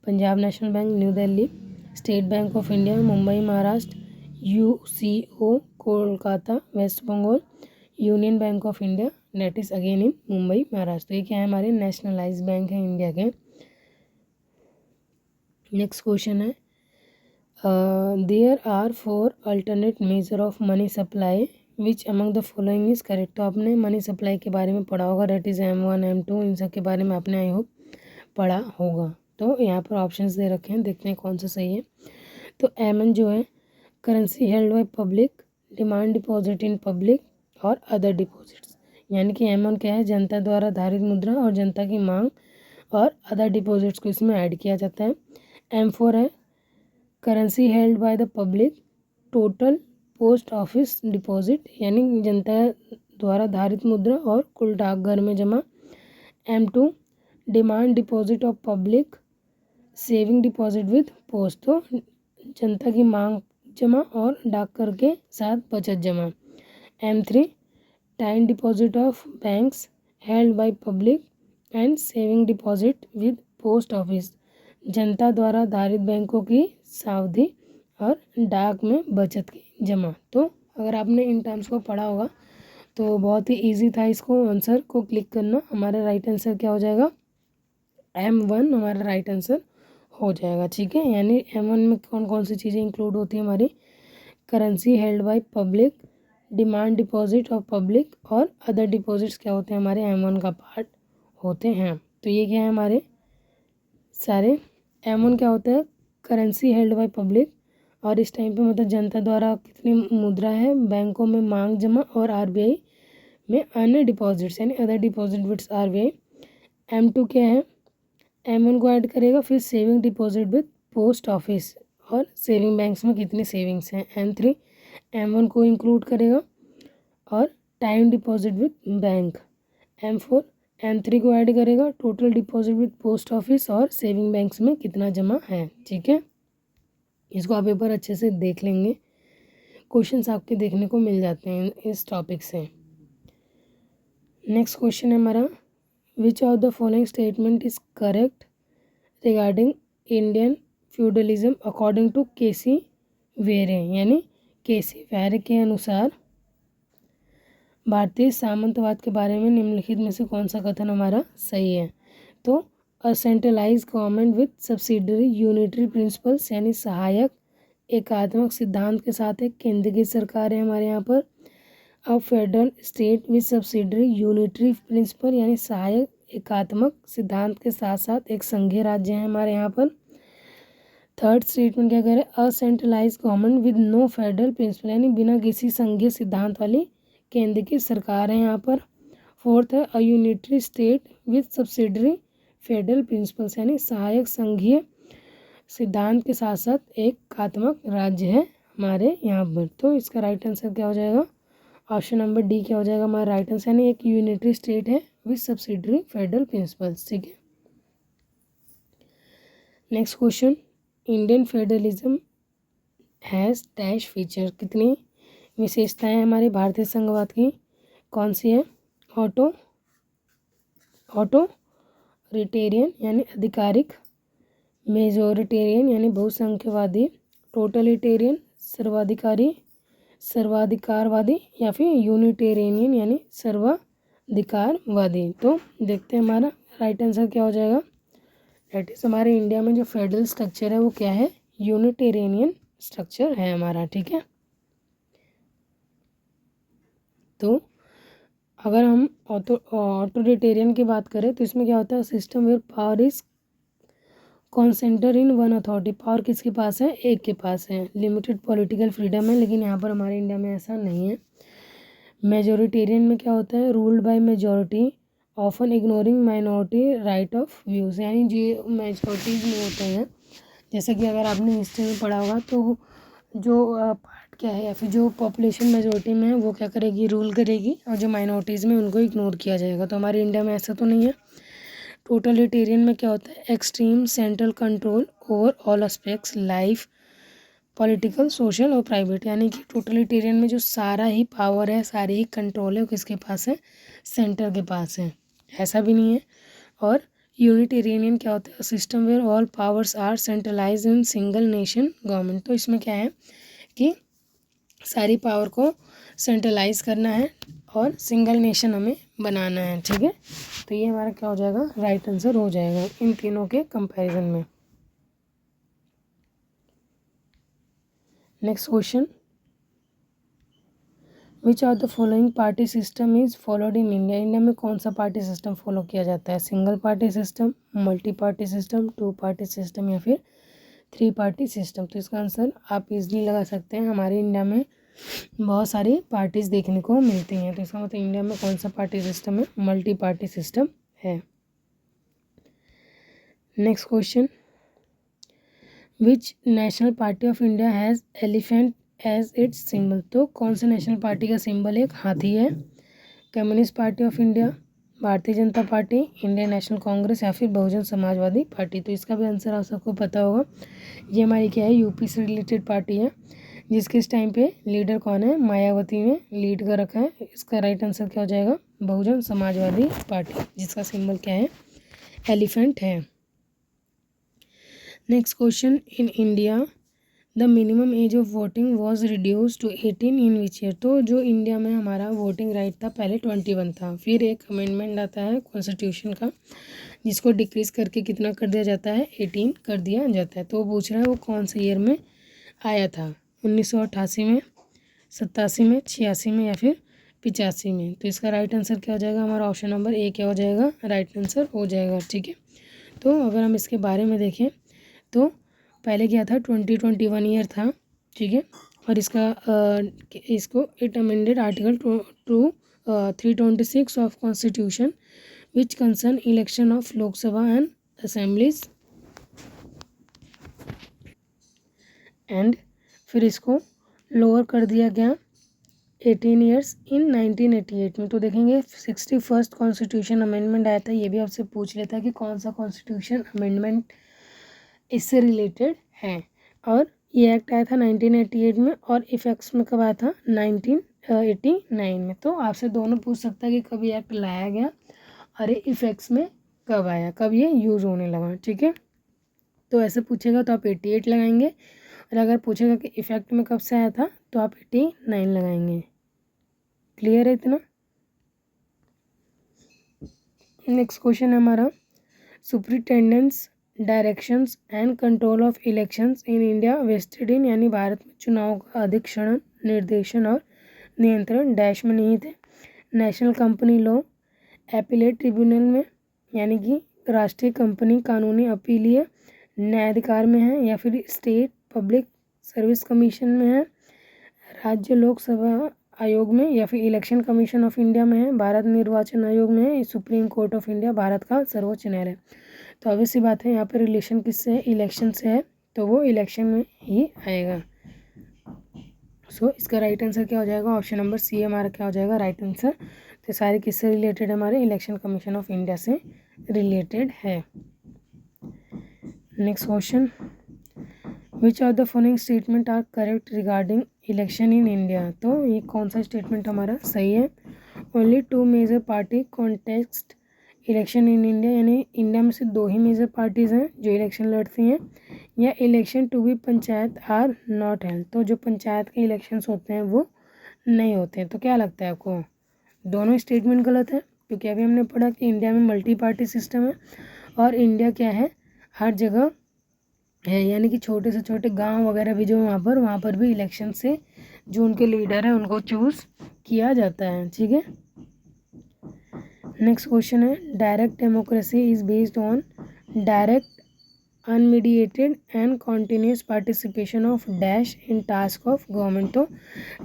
Punjab national bank new Delhi, state bank of India Mumbai Maharashtra, UCO Kolkata west Bengal, union bank of India that is again in Mumbai Maharashtra. ये क्या है? हमारे नेशनलाइज बैंक हैं इंडिया के। नेक्स्ट क्वेश्चन है, there are 4 alternate measure of money supply which among the following is correct. तो आपने मनी सप्लाई के बारे में पढ़ा होगा, डेट इज़ M1 M2, इन सब के बारे में आपने आई होप पढ़ा होगा। तो यहाँ पर ऑप्शंस दे रखे हैं, देखते हैं कौन सा सही है। तो M1 जो है currency held by public, demand deposit in public और अदर डिपॉजिट्स, यानी कि M1 क्या है? जनता द्वारा धारित मुद्रा और जनता की मांग और अदर डिपॉजिट्स को इसमें ऐड किया जाता है। M4 है currency held by the public, total post office deposit, यानी जनता द्वारा धारित मुद्रा और कुल डाकघर में जमा। M2 demand deposit of public, saving deposit with post, तो जनता की मांग जमा और डाकघर के साथ बचत जमा। M3 time deposit of banks held by public and saving deposit with post office, जनता द्वारा धारित बैंकों की सावधि और डाक में बचत की जमा। तो अगर आपने इन टर्म्स को पढ़ा होगा तो बहुत ही इजी था इसको आंसर को क्लिक करना। हमारा राइट आंसर क्या हो जाएगा? M1 हमारा राइट आंसर हो जाएगा। ठीक है, यानी M1 में कौन कौन सी चीज़ें इंक्लूड होती हैं हमारी? Currency held by public, demand deposit of public और अदर डिपॉजिट्स क्या होते हैं? हमारे M1 का पार्ट होते हैं। तो ये क्या है हमारे सारे? M1 क्या होता है? करेंसी हेल्ड बाय पब्लिक, और इस टाइम पे मतलब जनता द्वारा कितनी मुद्रा है? बैंकों में मांग जमा और RBI में अन्य डिपॉजिट्स यानी other deposit with RBI। M2 क्या है? M1 को ऐड करेगा, फिर saving deposit with post office और सेविंग बैंक्स में कितनी सेविंग्स हैं। M3 M1 को इंक्लूड करेगा और time deposit with bank. M4 M3 को ऐड करेगा, total deposit with post office और सेविंग बैंक्स में कितना जमा है। ठीक है, इसको आप एक बार अच्छे से देख लेंगे, क्वेश्चंस आपके देखने को मिल जाते हैं इस टॉपिक से। नेक्स्ट क्वेश्चन है हमारा, which of the following statement is correct regarding Indian feudalism according to KC Wheare, यानी केसी वेरे के अनुसार भारतीय सामंतवाद के बारे में निम्नलिखित में से कौन सा कथन हमारा सही है? तो a centralise government with subsidiary unitary principles, यानी सहायक एकात्मक सिद्धांत के साथ एक केंद्र की सरकार है हमारे यहाँ पर। अब federal state with subsidiary unitary principle, यानी सहायक एकात्मक सिद्धांत के साथ साथ एक संघीय राज्य है हमारे यहाँ पर। थर्ड स्टेटमेंट क्या कह रहे हैं? A centralise government with no federal principle, यानी बिना किसी संघीय सिद्धांत वाली केंद्र की सरकार है यहाँ पर। फोर्थ है a unitary state with subsidiary federal principles, यानी सहायक संघीय सिद्धांत के साथ साथ एक एकात्मक राज्य है हमारे यहाँ पर। तो इसका राइट आंसर क्या हो जाएगा? ऑप्शन नंबर डी क्या हो जाएगा हमारा राइट आंसर, यानी एक यूनिटरी स्टेट है विद सब्सिडरी फेडरल प्रिंसिपल्स। ठीक है, next question, Indian federalism has dash feature, कितनी विशेषताएं हमारे भारतीय संघवाद की? कौन सी है? ऑटोरिटेरियन यानी आधिकारिक, मेजोरिटेरियन यानी बहुसंख्यवादी, टोटलिटेरियन सर्वाधिकारवादी या फिर यूनिटेरियन यानी सर्वाधिकारवादी। तो देखते हैं हमारा राइट आंसर क्या हो जाएगा? दैट इज़ हमारे इंडिया में जो फेडरल स्ट्रक्चर है वो क्या है? यूनिटेरियन स्ट्रक्चर है हमारा, ठीक है। तो अगर हम ऑथोरिटेरियन की बात करें तो इसमें क्या होता है? System where power is concentrated in one authority. Power किसके पास है? एक के पास है। लिमिटेड पॉलिटिकल फ्रीडम है, लेकिन यहाँ पर हमारे इंडिया में ऐसा नहीं है। मेजोरिटेरियन में क्या होता है? Ruled by majority often ignoring minority right of views, यानी जो मेजोरिटीज में होते हैं, जैसे कि अगर आपने हिस्ट्री में पढ़ा होगा तो जो पार्ट क्या है या फिर जो पॉपुलेशन मेजोरिटी में है वो क्या करेगी? रूल करेगी, और जो माइनॉरिटीज़ में उनको इग्नोर किया जाएगा। तो हमारे इंडिया में ऐसा तो नहीं है। टोटलिटेरियन में क्या होता है? Extreme central control over all aspects life, political, social और प्राइवेट, यानी कि टोटलिटेरियन में जो सारा ही पावर है, सारी ही कंट्रोल है, वो किसके पास है? सेंटर के पास है। ऐसा भी नहीं है। और यूनिटेरियन क्या होता है? System where all powers are centralise in single nation government. तो इसमें क्या है कि सारी पावर को सेंट्रलाइज करना है और सिंगल नेशन हमें बनाना है, ठीक है। तो ये हमारा क्या हो जाएगा? राइट आंसर हो जाएगा इन तीनों के कंपैरिजन में। Next question, which are the following party system is followed in India. India में कौन सा पार्टी सिस्टम फॉलो किया जाता है? Single party system, multi party system, two party system या फिर थ्री पार्टी सिस्टम। तो इसका आंसर आप इजली लगा सकते हैं। हमारे इंडिया में बहुत सारी पार्टीज देखने को मिलती हैं, तो इसका मतलब इंडिया में कौन सा पार्टी सिस्टम है? मल्टी पार्टी सिस्टम है। Next question, which national party of India has elephant as its symbol. तो कौन से नेशनल पार्टी का सिंबल एक हाथी है? Communist party of India, Bharatiya Janata party, Indian national Congress या फिर बहुजन समाजवादी पार्टी। तो इसका भी आंसर आप सबको पता होगा। ये हमारी क्या है? यूपी से रिलेटेड पार्टी है, जिसके इस टाइम पे लीडर कौन है? मायावती ने लीड कर रखा है। इसका राइट आंसर क्या हो जाएगा? बहुजन समाजवादी पार्टी, जिसका सिंबल क्या है? एलिफेंट है। Next question, in India the minimum age of voting was reduce to 18 in which year. तो जो इंडिया में हमारा वोटिंग राइट था पहले 21 था, फिर एक अमेंडमेंट आता है कॉन्स्टिट्यूशन का जिसको डिक्रीज़ करके कितना कर दिया जाता है? 18 कर दिया जाता है। तो वो पूछ रहा है वो कौन से ईयर में आया था? 1988 में, 87 में, 86 में या फिर 85 में। तो इसका राइट आंसर क्या हो जाएगा? हमारा ऑप्शन नंबर ए क्या हो जाएगा? राइट आंसर हो जाएगा, ठीक है। तो अगर हम इसके बारे में देखें तो पहले क्या था? 2021 ईयर था, ठीक है। और इसको it amended article to 326 of constitution which concern election of Lok Sabha and assemblies, and फिर इसको लोअर कर दिया गया 18 ईयर्स इन 1988 में। तो देखेंगे 61st कॉन्स्टिट्यूशन अमेंडमेंट आया था। ये भी आपसे पूछ लेता है कि कौन सा कॉन्स्टिट्यूशन अमेंडमेंट इससे रिलेटेड है। और ये एक्ट आया था 1988 में और इफेक्ट्स में कब आया था? 1989 में। तो आपसे दोनों पूछ सकता है कि कब ये एक्ट लाया गया और ये इफेक्ट्स में कब आया, कब ये यूज़ होने लगा, ठीक है। तो ऐसे पूछेगा तो आप 88 लगाएंगे, और अगर पूछेगा कि इफेक्ट में कब से आया था तो आप 89 लगाएंगे। क्लियर है इतना? नेक्स्ट क्वेश्चन है हमारा, superintendence directions and control of elections in India vested in, यानी भारत में चुनाव का अधीक्षण, निर्देशन और नियंत्रण डैश में नहीं थे? National company law, appellate tribunal में, यानी कि राष्ट्रीय कंपनी कानूनी अपीलीय न्यायाधिकार में है, या फिर स्टेट पब्लिक सर्विस कमीशन में है, राज्य लोकसभा आयोग में, या फिर इलेक्शन कमीशन ऑफ इंडिया में है, भारत निर्वाचन आयोग में है, supreme court of India, Bharat का सर्वोच्च न्यायालय। तो ऑब्वियस सी बात है यहाँ पर रिलेशन किससे है? इलेक्शन से है, तो वो इलेक्शन में ही आएगा। सो इसका राइट आंसर क्या हो जाएगा? ऑप्शन नंबर सी हमारा क्या हो जाएगा? Right answer. तो सारे किससे रिलेटेड? हमारे इलेक्शन कमीशन ऑफ इंडिया से रिलेटेड है। Next question, which of the following statement are correct regarding election in India. तो ये कौन सा स्टेटमेंट हमारा सही है? Only 2 major party contest election in India, यानी इंडिया में सिर्फ 2 ही मेजर पार्टीज़ हैं जो इलेक्शन लड़ती हैं, या election to be panchayat are not held. तो जो पंचायत के इलेक्शंस होते हैं वो नहीं होते हैं। तो क्या लगता है आपको? दोनों स्टेटमेंट गलत है। क्योंकि अभी हमने पढ़ा कि इंडिया में मल्टी पार्टी सिस्टम है और इंडिया क्या है, हर जगह है, यानी कि छोटे से छोटे गांव वगैरह भी जो वहाँ पर भी इलेक्शन से जो उनके लीडर हैं उनको चूज़ किया जाता है। ठीक है, नेक्स्ट क्वेश्चन है direct democracy is based on direct unmediated and continuous participation of dash in task of government. तो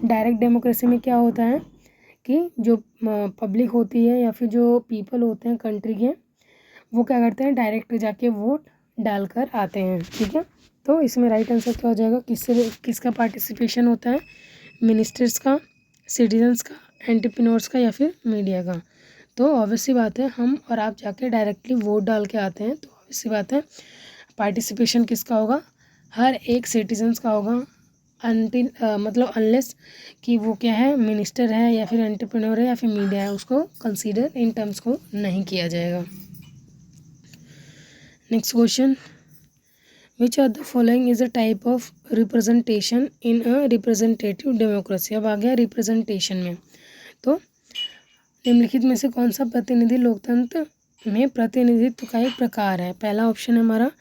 डायरेक्ट डेमोक्रेसी में क्या होता है कि जो पब्लिक होती है या फिर जो पीपल होते हैं कंट्री के, वो क्या करते हैं, डायरेक्ट जाके वोट डालकर आते हैं। ठीक है, तो इसमें राइट आंसर क्या हो जाएगा, किसका पार्टिसिपेशन होता है, मिनिस्टर्स का, सिटीजन्स का, एंटरप्रेन्योर्स का या फिर मीडिया का। तो ऑब्वियस सी बात है हम और आप जाके डायरेक्टली वोट डाल के आते हैं, तो ऑब्वियस सी बात है पार्टिसिपेशन किसका होगा, हर एक सिटीजन्स का होगा, अनटिल मतलब अनलेस कि वो क्या है, मिनिस्टर है या फिर एंटरप्रेन्योर है या फिर मीडिया है, उसको कंसीडर इन टर्म्स को नहीं किया जाएगा। Next question, which are the following is a type of representation in a representative democracy. अब आ गया रिप्रेजेंटेशन में, तो निम्नलिखित में से कौन सा प्रतिनिधि लोकतंत्र में प्रतिनिधित्व का एक प्रकार है। पहला ऑप्शन है हमारा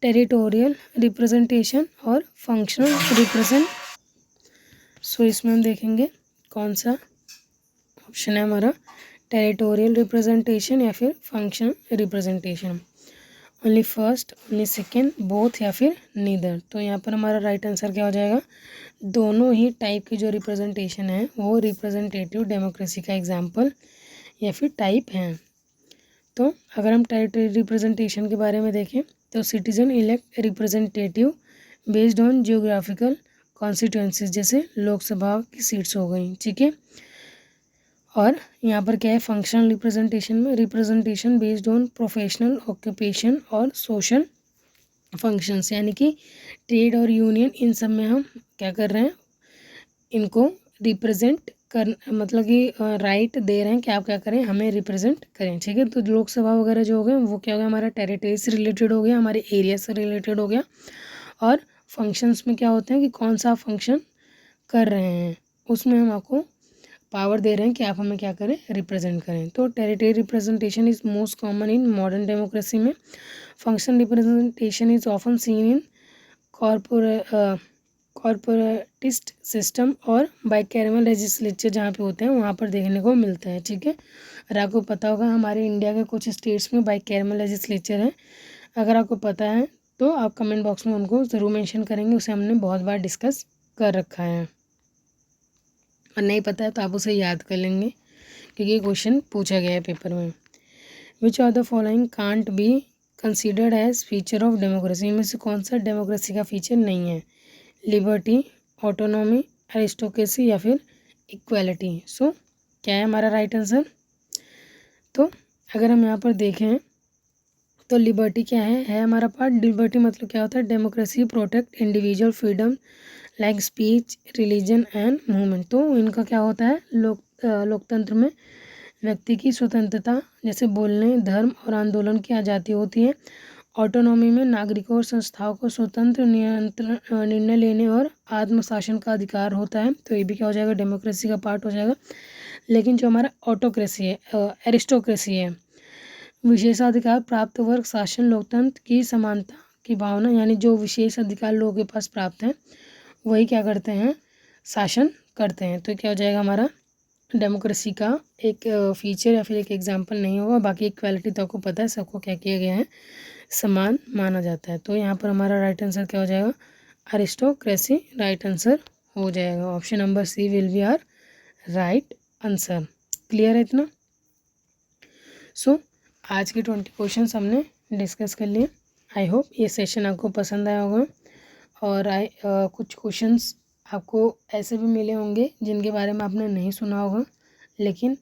टेरिटोरियल रिप्रेजेंटेशन और फंक्शनल रिप्रेजेंट। सो इसमें हम देखेंगे कौन सा ऑप्शन है हमारा, टेरिटोरियल रिप्रेजेंटेशन या फिर functional representation, only first, only second, both या फिर नीदर। तो यहाँ पर हमारा राइट आंसर क्या हो जाएगा, दोनों ही टाइप की जो रिप्रेजेंटेशन है वो रिप्रेजेंटेटिव डेमोक्रेसी का एग्जाम्पल या फिर टाइप हैं। तो अगर हम टेरिटरी रिप्रेजेंटेशन के बारे में देखें तो citizen elect representative based on geographical constituencies, जैसे लोकसभा की सीट्स हो गई। ठीक है, और यहाँ पर क्या है, फंक्शनल रिप्रेजेंटेशन में representation based on professional occupation और सोशल फंक्शंस, यानी कि ट्रेड और यूनियन, इन सब में हम क्या कर रहे हैं, इनको रिप्रेजेंट कर, मतलब कि राइट दे रहे हैं कि आप क्या करें, हमें रिप्रेजेंट करें। ठीक है, तो लोकसभा वगैरह जो हो गए वो क्या हो गया, हमारा टेरिटरी से रिलेटेड हो गया, हमारे एरिया से रिलेटेड हो गया। और फंक्शंस में क्या होते हैं कि कौन सा फंक्शन कर रहे हैं, उसमें हम आपको पावर दे रहे हैं कि आप हमें क्या करें, रिप्रेजेंट करें। तो territory representation is most common in modern democracy में। Function representation is often seen in corporatist system और बाइकैमरल लेजिस्लेचर जहाँ पे होते हैं वहाँ पर देखने को मिलता है। ठीक है, और आपको पता होगा हमारे इंडिया के कुछ स्टेट्स में बाइकैमरल लेजिस्लेचर है, अगर आपको पता है तो आप कमेंट बॉक्स में उनको ज़रूर मेंशन करेंगे, उसे हमने बहुत बार डिस्कस कर रखा है, और नहीं पता है तो आप उसे याद कर लेंगे क्योंकि ये क्वेश्चन पूछा गया है पेपर में। Which are the following can't be considered as feature of democracy, इनमें से कौन सा डेमोक्रेसी का फीचर नहीं है, लिबर्टी, ऑटोनॉमी, एरिस्टोक्रेसी या फिर इक्वालिटी। सो क्या है हमारा राइट आंसर, तो अगर हम यहाँ पर देखें तो लिबर्टी क्या है हमारा पार्ट। लिबर्टी मतलब क्या होता है, democracy protect individual freedom like speech, religion and movement. तो इनका क्या होता है, लोकतंत्र में व्यक्ति की स्वतंत्रता, जैसे बोलने, धर्म और आंदोलन की आज़ादी होती है। ऑटोनॉमी में नागरिकों और संस्थाओं को स्वतंत्र निर्णय लेने और आत्मशासन का अधिकार होता है, तो ये भी क्या हो जाएगा, डेमोक्रेसी का पार्ट हो जाएगा। लेकिन जो हमारा ऑटोक्रेसी है, एरिस्टोक्रेसी है, विशेषाधिकार प्राप्त वर्ग शासन, लोकतंत्र की समानता की भावना, यानी जो विशेष अधिकार लोगों के पास प्राप्त हैं वही क्या करते हैं, शासन करते हैं। तो क्या हो जाएगा हमारा डेमोक्रेसी का एक फीचर या फिर एक एग्जाम्पल नहीं होगा। बाकी इक्वालिटी तो आपको पता है, सबको क्या किया गया है, समान माना जाता है। तो यहाँ पर हमारा राइट आंसर क्या हो जाएगा, एरिस्टोक्रेसी राइट आंसर हो जाएगा। Option number C will be are right answer. Clear है इतना। सो आज के 20 क्वेश्चन हमने डिस्कस कर लिए। आई होप ये सेशन आपको पसंद आया होगा, और कुछ क्वेश्चंस आपको ऐसे भी मिले होंगे जिनके बारे में आपने नहीं सुना होगा, लेकिन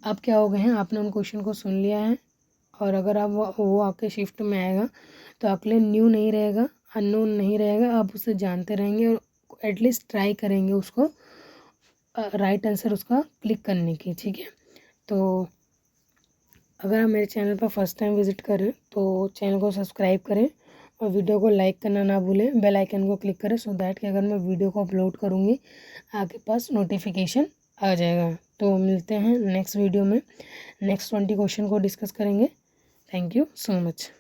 अब क्या हो गए हैं, आपने उन क्वेश्चन को सुन लिया है, और अगर आप वो आपके शिफ्ट में आएगा तो आपके लिए न्यू नहीं रहेगा, अननोन नहीं रहेगा, आप उसे जानते रहेंगे और एटलीस्ट ट्राई करेंगे उसको राइट आंसर उसका क्लिक करने की। ठीक है, तो अगर आप मेरे चैनल पर फर्स्ट टाइम विज़िट करें तो चैनल को सब्सक्राइब करें और वीडियो को लाइक करना ना भूलें, बेल आइकन को क्लिक करें, सो दैट कि अगर मैं वीडियो को अपलोड करूँगी आपके पास नोटिफिकेशन आ जाएगा। तो मिलते हैं नेक्स्ट वीडियो में, नेक्स्ट 20 क्वेश्चन को डिस्कस करेंगे। Thank you so much.